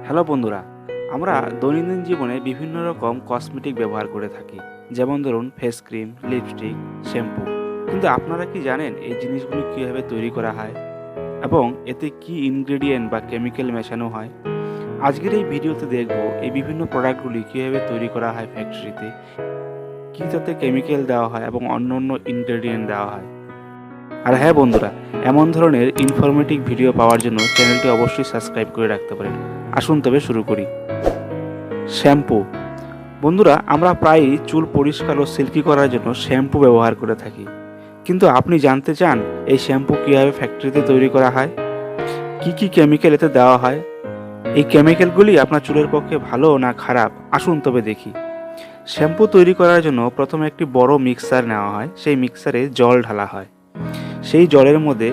Hello বন্ধুরা, আমরা দৈনন্দিন জীবনে বিভিন্ন রকম কসমেটিক ব্যবহার করে থাকি, যেমন ধরুন ফেস ক্রিম, লিপস্টিক, শ্যাম্পু। কিন্তু আপনারা কি জানেন এই জিনিসগুলো কীভাবে তৈরি করা হয় এবং এতে কি ইনগ্রেডিয়েন্ট বা কেমিক্যাল মেশানো হয়? আজকের এই ভিডিওতে দেখব এই বিভিন্ন প্রোডাক্টগুলি কীভাবে তৈরি করা হয় ফ্যাক্টরিতে, কী তাতে কেমিক্যাল দেওয়া হয় এবং অন্য অন্য ইনগ্রেডিয়েন্ট দেওয়া হয়। আর হ্যাঁ বন্ধুরা, এমন ধরনের ইনফরমেটিভ ভিডিও পাওয়ার জন্য চ্যানেলটি অবশ্যই সাবস্ক্রাইব করে রাখতে পারেন। আসুন তবে শুরু করি। শ্যাম্পু। বন্ধুরা, আমরা প্রায়ই চুল পরিষ্কার ও সিল্কি করার জন্য শ্যাম্পু ব্যবহার করে থাকি। কিন্তু আপনি জানতে চান এই শ্যাম্পু কীভাবে ফ্যাক্টরিতে তৈরি করা হয়, কি কি কেমিক্যাল এতে দেওয়া হয়? এই কেমিক্যালগুলি আপনার চুলের পক্ষে ভালো না খারাপ? আসুন তবে দেখি। শ্যাম্পু তৈরি করার জন্য প্রথমে একটি বড় মিক্সার নেওয়া হয়। সেই মিক্সারে জল ঢালা হয়। সেই জলের মধ্যে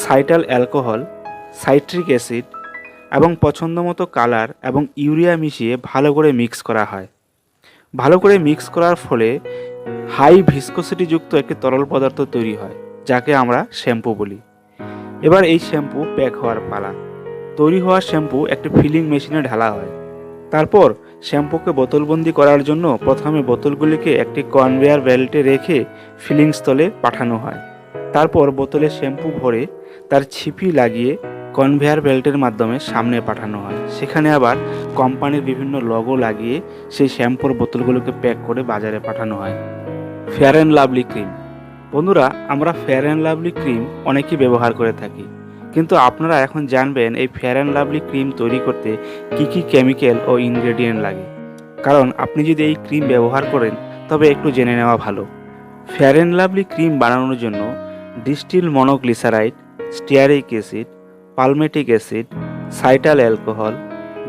সাইটাল অ্যালকোহল, সাইট্রিক অ্যাসিড এবং পছন্দমতো কালার এবং ইউরিয়া মিশিয়ে ভালো করে মিক্স করা হয়। ভালো করে মিক্স করার ফলে হাই ভিসকোসিটিযুক্ত একটি তরল পদার্থ তৈরি হয়, যাকে আমরা শ্যাম্পু বলি। এবার এই শ্যাম্পু প্যাক হওয়ার পালা। তৈরি হওয়া শ্যাম্পু একটি ফিলিং মেশিনে ঢালা হয়। তারপর শ্যাম্পুকে বোতলবন্দি করার জন্য প্রথমে বোতলগুলিকে একটি কনভেয়ার বেল্টে রেখে ফিলিং স্থলে পাঠানো হয়। তারপর বোতলে শ্যাম্পু ভরে তার ছিপি লাগিয়ে কনভেয়ার বেল্টের মাধ্যমে সামনে পাঠানো হয়। সেখানে আবার কোম্পানির বিভিন্ন লোগো লাগিয়ে সেই শ্যাম্পুর বোতলগুলোকে প্যাক করে বাজারে পাঠানো হয়। Fair and lovely cream. বন্ধুরা, আমরা ফেয়ার অ্যান্ড লাভলি ক্রিম অনেকেই ব্যবহার করে থাকি, কিন্তু আপনারা এখন জানবেন এই ফেয়ার অ্যান্ড লাভলি ক্রিম তৈরি করতে কি কি কেমিক্যাল ও ইনগ্রেডিয়েন্ট লাগে। কারণ আপনি যদি এই ক্রিম ব্যবহার করেন তবে একটু জেনে নেওয়া ভালো। ফেয়ার অ্যান্ড লাভলি ক্রিম বানানোর জন্য distil monoglyceride, stearic acid, palmitic acid, cetyl alcohol,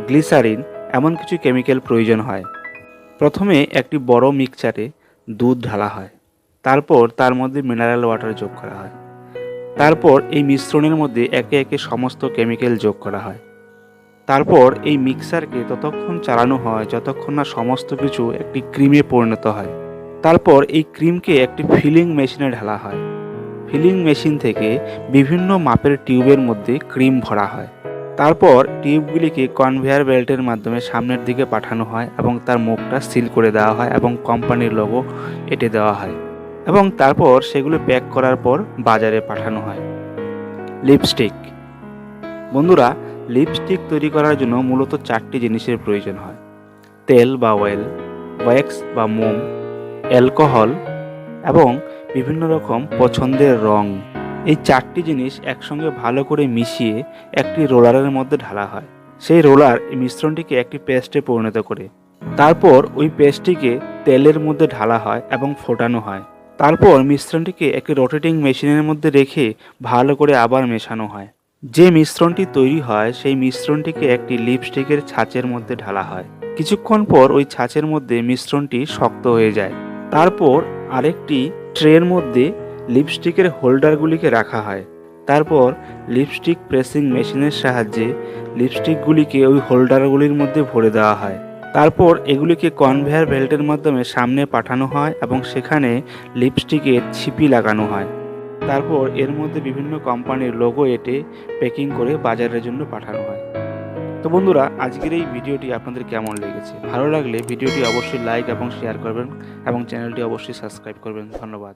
glycerine এমন কিছু কেমিক্যাল প্রয়োজন হয়। প্রথমে একটি বড় মিক্সচারে দুধ ঢালা হয়। তারপর তার মধ্যে মিনারেল ওয়াটার যোগ করা হয়। তারপর এই মিশ্রণের মধ্যে একে একে সমস্ত কেমিক্যাল যোগ করা হয়। তারপর এই মিক্সারকে ততক্ষণ চালানো হয় যতক্ষণ না সমস্ত কিছু একটি ক্রিমে পরিণত হয়। তারপর এই ক্রিমকে একটি ফিলিং মেশিনে ঢালা হয়। ফিলিং মেশিন থেকে বিভিন্ন মাপের টিউবের মধ্যে ক্রিম ভরা হয়। তারপর টিউবগুলিকে কনভেয়ার বেল্টের মাধ্যমে সামনের দিকে পাঠানো হয় এবং তার মুখটা সিল করে দেওয়া হয় এবং কোম্পানির লোগো এঁটে দেওয়া হয় এবং তারপর সেগুলো প্যাক করার পর বাজারে পাঠানো হয়। লিপস্টিক। বন্ধুরা, লিপস্টিক তৈরি করার জন্য মূলত 4টি জিনিসের প্রয়োজন হয়: তেল বা অয়েল, ওয়্যাক্স বা মোম, অ্যালকোহল এবং বিভিন্ন রকম পছন্দের রং। এই 4টি জিনিস একসঙ্গে ভালো করে মিশিয়ে একটি রোলারের মধ্যে ঢালা হয়। সেই রোলার এই মিশ্রণটিকে একটি পেস্টে পরিণত করে। তারপর ওই পেস্টটিকে তেলের মধ্যে ঢালা হয় এবং ফোটানো হয়। তারপর মিশ্রণটিকে একটি রোটেটিং মেশিনের মধ্যে রেখে ভালো করে আবার মেশানো হয়। যে মিশ্রণটি তৈরি হয় সেই মিশ্রণটিকে একটি লিপস্টিকের ছাঁচের মধ্যে ঢালা হয়। কিছুক্ষণ পর ওই ছাঁচের মধ্যে মিশ্রণটি শক্ত হয়ে যায়। তারপর আরেকটি ট্রের মধ্যে লিপস্টিকের হোল্ডারগুলিকে রাখা হয়। তারপর লিপস্টিক প্রেসিং মেশিনের সাহায্যে লিপস্টিকগুলিকে ওই হোল্ডারগুলির মধ্যে ভরে দেওয়া হয়। তারপর এগুলিকে কনভেয়ার বেল্টের মাধ্যমে সামনে পাঠানো হয় এবং সেখানে লিপস্টিকের ছিপি লাগানো হয়। তারপর এর মধ্যে বিভিন্ন কোম্পানির লোগো এঁটে প্যাকিং করে বাজারের জন্য পাঠানো হয়। তো বন্ধুরা, আজকের এই ভিডিওটি আপনাদের কেমন লেগেছে? ভালো লাগলে ভিডিওটি অবশ্যই লাইক এবং শেয়ার করবেন এবং চ্যানেলটি অবশ্যই সাবস্ক্রাইব করবেন। ধন্যবাদ।